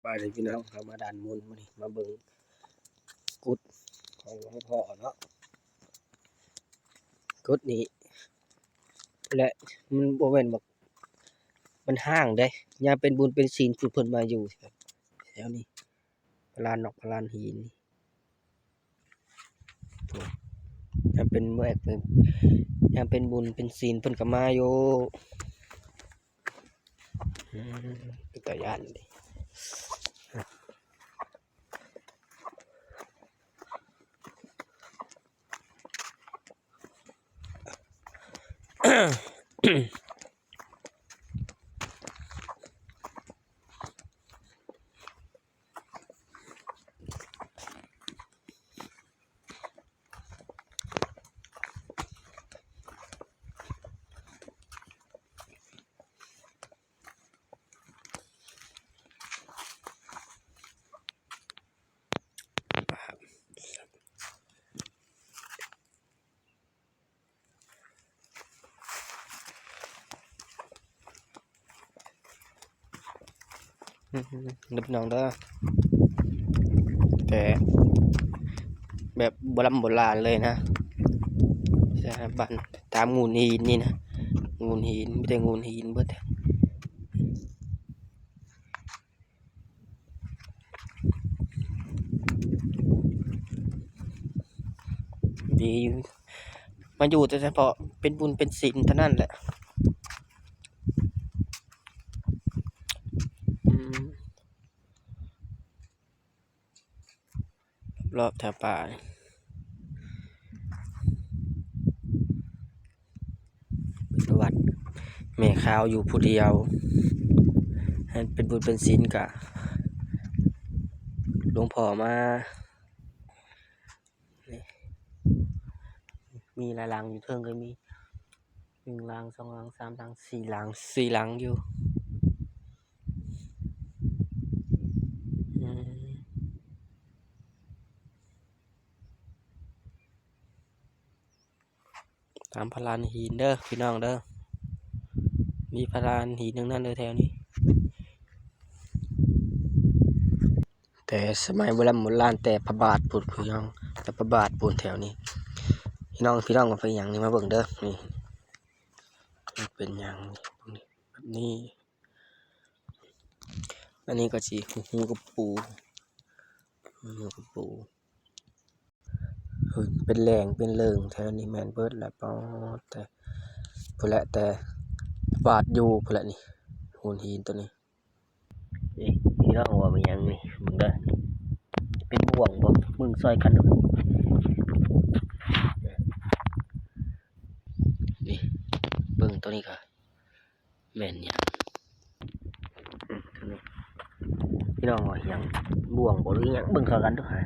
ายเลยพี่น้องเขามาดันมุนมานี่มาเบิ่งกุดของหลวงพ่อเนาะกุดนี้และมันบ่แม่นแบบมันห่างเด้ยามเป็นบุญเป็นศีลผู้เพิ่นมาอยู่แถวนี้พลานนอกพลานหินยามเป็นเมื่อยามเป็นบุญเป็นศีลเพิ่นก็มาอยู่เป็นตาย่านเด้นึกน้องเด้อแต่แบบโบราณเลยนะใช่บ้านตามงูหินนี่นะงูหินไม่ได้งูหินเบิดดีมาอยู่แต่เฉพาะเป็นบุญเป็นศีลเท่านั้นแหละรอบแถวป่าประวัติแม่ขาวอยู่ผู้เดียวเป็นบุญเป็นศีลกะหลวงพ่อมามีหลายหลังอยู่เทิงก็มี1 หลัง 2 หลัง 3 หลัง 4 หลัง 4 หลังอยู่ตามพลานหินเด้อพี่น้องเด้อมีพลานหินนึงนั่นเลยแถวนี้แต่สมัยโบราณแต่พระบาทปุ่นพี่น้องแต่พระบาทปุ่นแถวนี้พี่น้องก็ไปอย่างนี้มาเบิ่งเด้อนี่เป็นอย่างนี้แบบนี้อันนี้ก็สิหูกระปูเป็นแหล่งเป็นเลิงแถวนี้แมนเบิดแหละปอแต่พุ่นแหละแต่บาดอยู่พุ่นแหละนี่หูหินตัวนี้พี่น้องว่าเป็นอย่างนี้มึงเด้อเป็นบ่วงบ่มึงซอยกันนี่เบิ่งตัวนี้ค่ะแม่นอย่างพี่น้องว่าอย่างบ่วงบ่หรืออย่างเบิ่งซอยกันด้วย